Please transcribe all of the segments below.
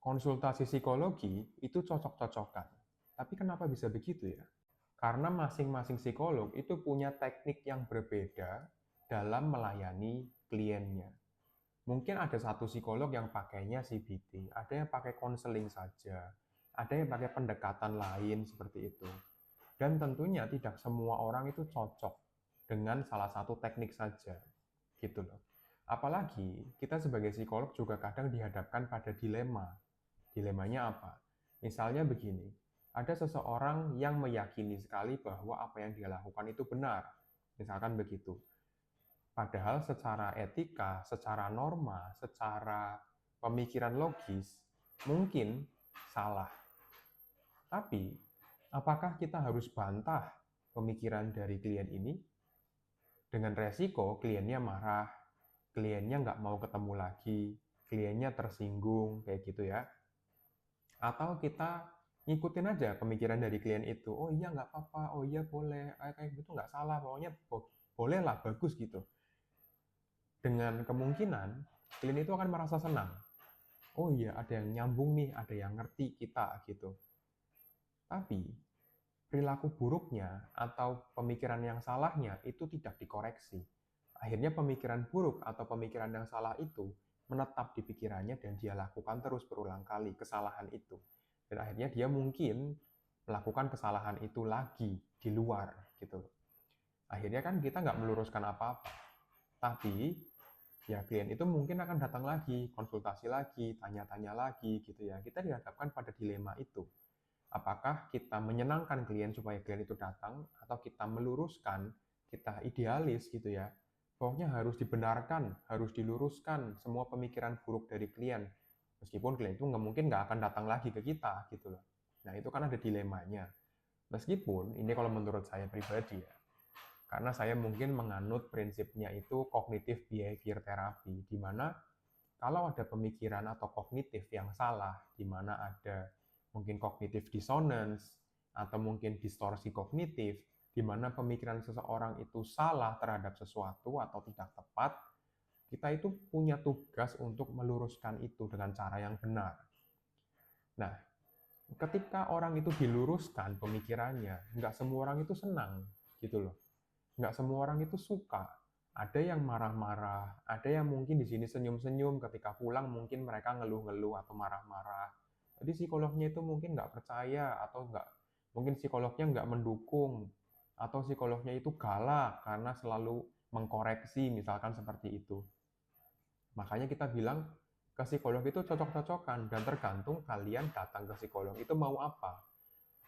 Konsultasi psikologi itu cocok-cocokan. Tapi kenapa bisa begitu ya? Karena masing-masing psikolog itu punya teknik yang berbeda dalam melayani kliennya. Mungkin ada satu psikolog yang pakainya CBT, ada yang pakai konseling saja, ada yang pakai pendekatan lain seperti itu. Dan tentunya tidak semua orang itu cocok dengan salah satu teknik saja, gitu loh. Apalagi kita sebagai psikolog juga kadang dihadapkan pada dilema. Dilemanya apa? Misalnya begini, ada seseorang yang meyakini sekali bahwa apa yang dia lakukan itu benar. Misalkan begitu. Padahal secara etika, secara norma, secara pemikiran logis, mungkin salah. Tapi, apakah kita harus bantah pemikiran dari klien ini? Dengan resiko kliennya marah, kliennya nggak mau ketemu lagi, kliennya tersinggung, kayak gitu ya. Atau kita ngikutin aja pemikiran dari klien itu, oh iya nggak apa-apa, oh iya boleh, kayak gitu nggak salah, pokoknya boleh lah, bagus gitu. Dengan kemungkinan, klien itu akan merasa senang. Oh iya, ada yang nyambung nih, ada yang ngerti kita gitu. Tapi, perilaku buruknya atau pemikiran yang salahnya itu tidak dikoreksi. Akhirnya pemikiran buruk atau pemikiran yang salah itu menetap di pikirannya dan dia lakukan terus berulang kali kesalahan itu. Dan akhirnya dia mungkin melakukan kesalahan itu lagi di luar gitu. Akhirnya kan kita nggak meluruskan apa-apa. Tapi ya klien itu mungkin akan datang lagi, konsultasi lagi, tanya-tanya lagi gitu ya. Kita dihadapkan pada dilema itu. Apakah kita menyenangkan klien supaya klien itu datang, atau kita meluruskan, kita idealis gitu ya. Pokoknya harus dibenarkan, harus diluruskan semua pemikiran buruk dari klien. Meskipun klien itu mungkin nggak akan datang lagi ke kita gitu loh. Nah itu kan ada dilemanya. Meskipun ini kalau menurut saya pribadi ya, karena saya mungkin menganut prinsipnya itu cognitive behavior therapy, di mana kalau ada pemikiran atau kognitif yang salah, di mana ada mungkin cognitive dissonance, atau mungkin distorsi kognitif, di mana pemikiran seseorang itu salah terhadap sesuatu atau tidak tepat, kita itu punya tugas untuk meluruskan itu dengan cara yang benar. Nah, ketika orang itu diluruskan pemikirannya, nggak semua orang itu senang, gitu loh. Nggak semua orang itu suka. Ada yang marah-marah, ada yang mungkin di sini senyum-senyum, ketika pulang mungkin mereka ngeluh-ngeluh atau marah-marah. Jadi psikolognya itu mungkin nggak percaya, atau mungkin psikolognya nggak mendukung, atau psikolognya itu galak karena selalu mengkoreksi, misalkan seperti itu. Makanya kita bilang ke psikolog itu cocok-cocokan, dan tergantung kalian datang ke psikolog itu mau apa.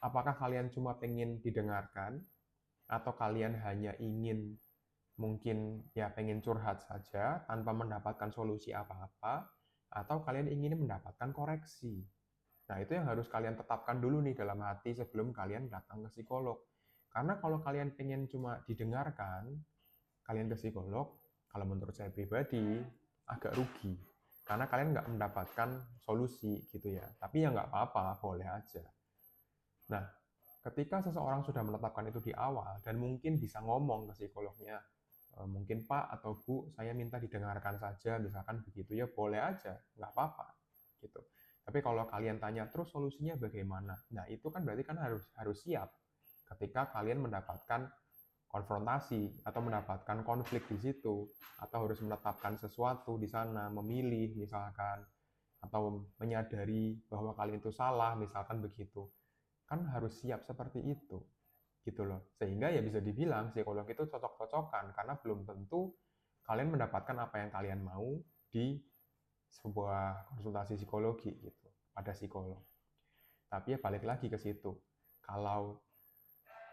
Apakah kalian cuma pengen didengarkan, atau kalian hanya ingin mungkin ya pengen curhat saja tanpa mendapatkan solusi apa-apa, atau kalian ingin mendapatkan koreksi. Nah, itu yang harus kalian tetapkan dulu nih dalam hati sebelum kalian datang ke psikolog. Karena kalau kalian pengen cuma didengarkan, kalian ke psikolog, kalau menurut saya pribadi, agak rugi. Karena kalian nggak mendapatkan solusi gitu ya. Tapi ya nggak apa-apa, boleh aja. Nah, ketika seseorang sudah menetapkan itu di awal dan mungkin bisa ngomong ke psikolognya, mungkin Pak atau Bu, saya minta didengarkan saja, misalkan begitu ya boleh aja, nggak apa-apa gitu. Tapi kalau kalian tanya terus solusinya bagaimana, nah itu kan berarti kan harus siap ketika kalian mendapatkan konfrontasi atau mendapatkan konflik di situ, atau harus menetapkan sesuatu di sana, memilih misalkan, atau menyadari bahwa kalian itu salah, misalkan begitu. Kan harus siap seperti itu, gitu loh. Sehingga ya bisa dibilang psikolog itu cocok-cocokan, karena belum tentu kalian mendapatkan apa yang kalian mau di sebuah konsultasi psikologi gitu, pada psikolog. Tapi ya balik lagi ke situ. Kalau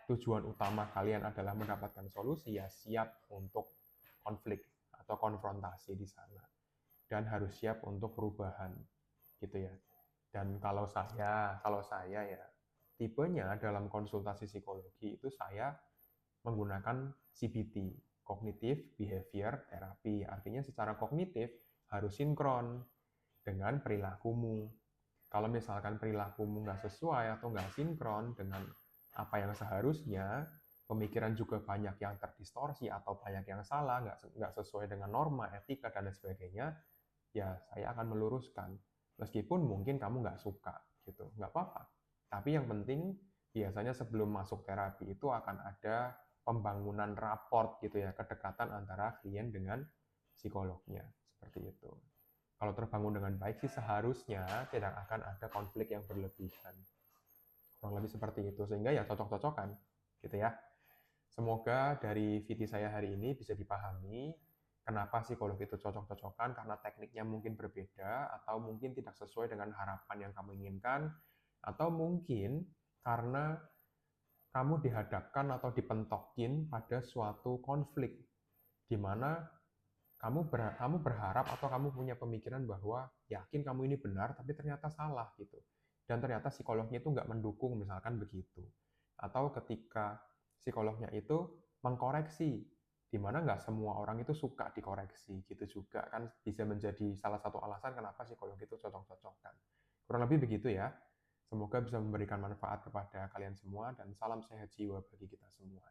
tujuan utama kalian adalah mendapatkan solusi, ya siap untuk konflik atau konfrontasi di sana. Dan harus siap untuk perubahan, gitu ya. Dan kalau saya ya, tipenya dalam konsultasi psikologi itu saya menggunakan CBT, Cognitive Behavior Therapy. Artinya secara kognitif harus sinkron dengan perilakumu. Kalau misalkan perilakumu nggak sesuai atau nggak sinkron dengan apa yang seharusnya, pemikiran juga banyak yang terdistorsi atau banyak yang salah, nggak sesuai dengan norma, etika, dan lain sebagainya, ya saya akan meluruskan. Meskipun mungkin kamu nggak suka gitu, nggak apa-apa. Tapi yang penting biasanya sebelum masuk terapi itu akan ada pembangunan raport gitu ya, kedekatan antara klien dengan psikolognya, seperti itu. Kalau terbangun dengan baik sih seharusnya tidak akan ada konflik yang berlebihan. Kurang lebih seperti itu, sehingga ya cocok-cocokan gitu ya. Semoga dari VT saya hari ini bisa dipahami kenapa psikolog itu cocok-cocokan, karena tekniknya mungkin berbeda, atau mungkin tidak sesuai dengan harapan yang kamu inginkan, atau mungkin karena kamu dihadapkan atau dipentokin pada suatu konflik, di mana kamu berharap atau kamu punya pemikiran bahwa yakin kamu ini benar, tapi ternyata salah gitu. Dan ternyata psikolognya itu nggak mendukung, misalkan begitu. Atau ketika psikolognya itu mengkoreksi, di mana nggak semua orang itu suka dikoreksi, gitu juga kan bisa menjadi salah satu alasan kenapa psikolog itu cocok-cocokan. Kurang lebih begitu ya. Semoga bisa memberikan manfaat kepada kalian semua dan salam sehat jiwa bagi kita semua.